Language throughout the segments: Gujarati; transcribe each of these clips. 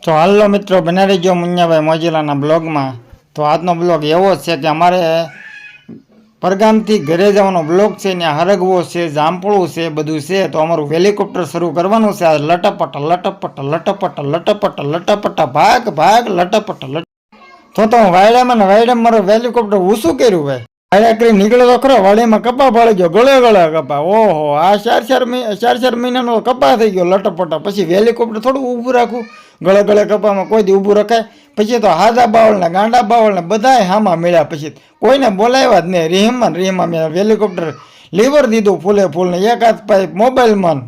તો હાલો મિત્રો બના રહેજો મુન્નાભાઈ મોજીલાના બ્લોગમાં. તો આજનો બ્લોગ એવો છે કે અમારે પરગામથી ઘરે જવાનો બ્લોગ છે, ત્યાં હરગવો છે, જામપળું છે, બધું છે. તો અમારું હેલિકોપ્ટર શરૂ કરવાનું છે. આ લટપટ લટપટ લટપટ લટપટ લટપટ ભાગ ભાગ લટપટ લટ. તો હું વાયડામાં મારું હેલિકોપ્ટર ઊંચું કર્યું ભાઈ. વાયડા કરી નીકળ્યો તો ખરો, વાડીમાં કપા પાડી ગયો, ગળે કપા. ઓહો, આ ચાર મહિનાનો કપા થઈ ગયો લટપટ. પછી હેલિકોપ્ટર થોડું ઊભું રાખવું, ગળે કપામાં કોઈ દી ઊભું રખાય. પછી તો હાદા બાવળ ને ગાંડા બાવળ ને બધાય હામાં મળ્યા. પછી કોઈને બોલાવ્યા જ નહીં. રીહમાં મેં હેલિકોપ્ટર લીવર દીધું ફૂલે ફૂલ ને એક હાથ પાઇપ મોબાઈલમાં.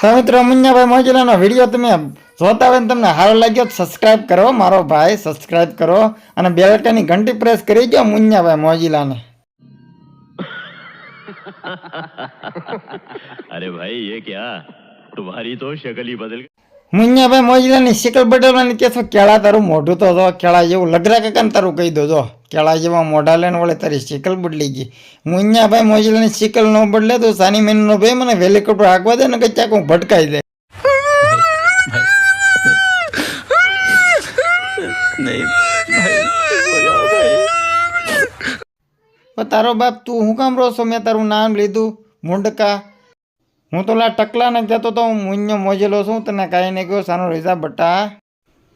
તો મિત્રો મુન્નાભાઈ મોજીલાનો વિડીયો તમે જોતા હોય ને તમને સારો લાગ્યો તો સબસ્ક્રાઇબ કરો મારો ભાઈ, સબસ્ક્રાઇબ કરો અને બેલ આઇકનની ઘંટી પ્રેસ કરી દો મુન્નાભાઈ મોજીલાને. अरे भाई ये क्या तुम्हारी तो शक्ल ही बदल गई। મુન્નાભાઈ મોજીલાની શિકલ બદલવાની કેસો કેળા તારું મોઢું તો જો કેળા જેવું લગરા કાકાને તારું કહી દો. જો કેળા જેવા મોઢા લઈને વળે તારી શિકલ બદલી ગઈ. મુન્નાભાઈ મોજીલાની શિકલ ન બદલે તો સાની મેનનો ભાઈ મને હેલિકોપ્ટર હાંકવા દે ને કે ચાક હું ભટકાઈ દે. તારો બાપ તું હું કામ રહો છો? મેં તારું નામ લીધું મુંડકા. હું તો ટકલાને કહેતો તો હું મુન્નો મોજીલો છું, તને કાંઈ નહીં કહ્યું સાનો રીઝા બટા.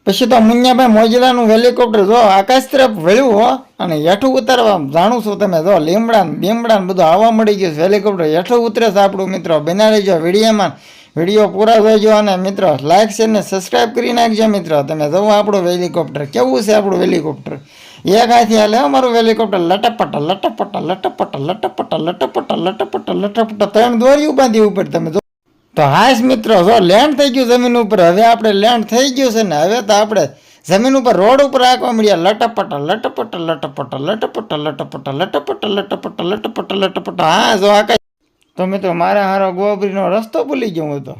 પછી તો મુન્નાભાઈ મોજીલાનું હેલિકોપ્ટર જો આકાશ તરફ વળ્યું હો, અને હેઠું ઉતારવા જાણું છું તમે જો લીમડાને બીમડાને બધું આવવા મળી ગયું છે. હેલિકોપ્ટર હેઠું ઉતરે છે આપણું. મિત્રો બના રહેજો વિડીયોમાં, વિડીયો પૂરા જોઈજો અને મિત્રો લાઈક શેર ને સબસ્ક્રાઈબ કરી નાખજો. મિત્રો તમે જોવો આપણું હેલિકોપ્ટર કેવું છે. આપણું હેલિકોપ્ટર એક હાથથી હાલે અમારું હેલિકોપ્ટર લટપટ લટપટ લટપટ લટપટ લટપટ લટપટ લટપટ. ત્રણ દોરીઓ બાંધી ઉપર તમે જો. તો હાશ મિત્રો જો લેન્ડ થઈ ગયું જમીન ઉપર. હવે આપણે લેન્ડ થઈ ગયું છે ને હવે તો આપણે જમીન ઉપર રોડ ઉપર રાખવા મળ્યા. લટપટ લટપટ લટપટ લટપટ લટપટ લટપટ લટપટ લટપટ લટપટ. હા જો આકાશ. તો મિત્રો મારે હારો ગોબરીનો રસ્તો ભૂલી ગયો હતો,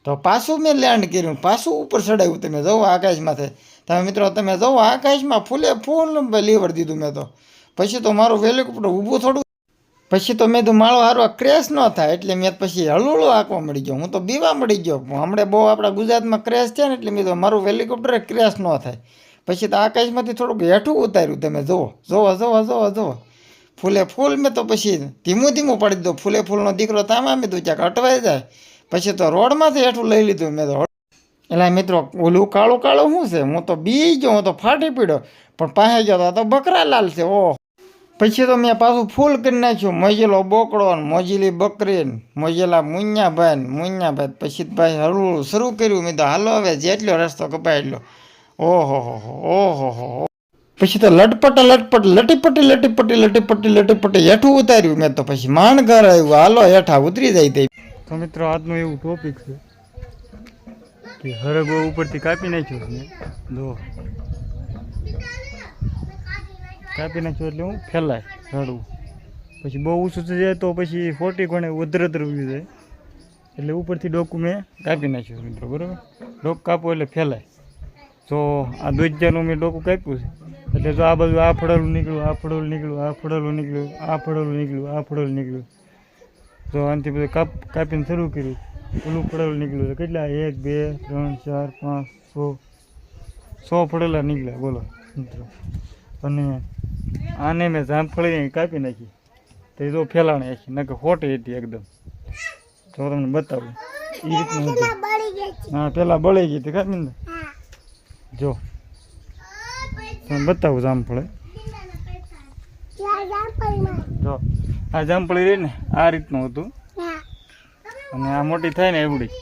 તો પાછું મેં લેન્ડ કર્યું, પાછું ઉપર ચડાવ્યું. તમે જોવો આકાશમાંથી. તમે મિત્રો તમે જોવો આકાશમાં ફૂલે ફૂલ લીવર દીધું મેં તો. પછી તો મારું હેલિકોપ્ટર ઊભું થોડું. પછી તો મેં તો માળો હારો ક્રેશ ન થાય એટલે મેં પછી હળુળું આંકવા મળી ગયો. હું તો બીવા મળી ગયો. હમણાં બહુ આપણા ગુજરાતમાં ક્રેશ છે ને એટલે મેં તો મારું હેલિકોપ્ટર ક્રેશ ન થાય. પછી તો આકાશમાંથી થોડુંક હેઠું ઉતાર્યું. તમે જોવો ફૂલે ફૂલ. મેં તો પછી ધીમું પાડી દીધું. ફૂલે ફૂલનો દીકરો તામા મેં તો ક્યાંક અટવાઈ જાય. પછી તો રોડમાંથી હેઠું લઈ લીધું મેં તો. એટલે મિત્રો ઓલું કાળું શું છે? હું તો બી ગયો, હું તો ફાટી પીડ્યો. પણ પાસે ગયો તો બકરા લાલ છે. ઓહ. પછી તો મેં પાછું ફૂલ કરી નાખ્યું. મોજીલો બોકડો ને મોજીલી બકરી ને મોજીલા મુન્નાભાઈ. પછી ભાઈ હળવું શરૂ કર્યું. મેં તો હાલો હવે જેટલો રસ્તો કપાય એટલો. ઓહો. પછી તો લટપટ લટીપટી હેઠું ઉતાર્યું મેં તો. પછી માંડ ઘર આવ્યું. હાલો હેઠા ઉતરી જાય તે. તો મિત્રો આજનું એવું ટોપિક છે કે હરગો ઉપરથી કાપી નાખ્યું ને જો કાપી નાખ્યું એટલે હું ફેલાય ઝાડવું. પછી બહુ ઊંચું થઈ જાય તો પછી ખોટી કોણે વધરત ઉભી જાય એટલે ઉપરથી ડોકું મેં કાપી નાખ્યું મિત્રો. બરાબર, ડોક કાપવું એટલે ફેલાય. તો આ દોજ્જાનું મેં ડોકું કાપ્યું છે એટલે જો આ બધું આ ફળેલું નીકળ્યું, આ ફળેલું નીકળ્યું, આ ફળેલું નીકળ્યું, આ ફળેલું નીકળ્યું, આ ફળેલું નીકળ્યું. તો આનાથી બધું કાપીને શરૂ કર્યું. ઓલું ફળેલું નીકળ્યું છે કેટલા? 1 2 3 4 5 100 ફળેલા નીકળ્યા. બોલો મિત્રો. અને આને મેં જામફળી કાપી નાખી તો એ તો ફેલાણી આખી નકે ખોટી હતી એકદમ. તો તમને બતાવું એ રીતનું હતું. હા પેલા બળી ગઈ હતી કાપીને. જો તમને બતાવું જામફળી. જો આ જામફળી રહી ને આ રીતનું હતું. અને આ મોટી થાય ને એવડી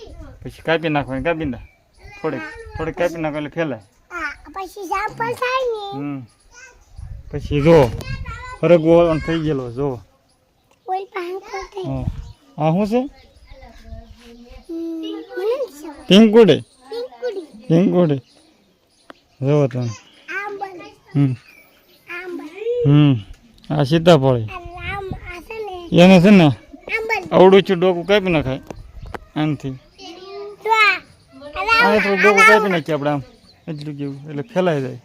પછી કાપી નાખવાની. કાપી ના થોડીક કાપી નાખો એટલે ફેલાય. પછી જો હરગવો થઈ ગયેલો. જો આ શું છે? પિંકુડી. જોવો તમે. આ સીતાફળી. એને છે ને અવડું છું ડોકું કાપી નાખાય આનાથી. આ થોડું ડોકું કાપી નાખીએ આપણે આમ એટલું કેવું એટલે ફેલાઈ જાય.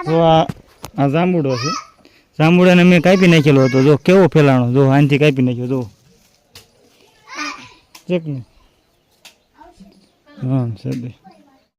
જો આ જાંબુડો છે. જાંબુડાને મેં કાપી નાખેલો હતો. જો કેવો ફેલાણો. જો આનાથી કાપી નાખ્યો. જો ચેક ને હા સદી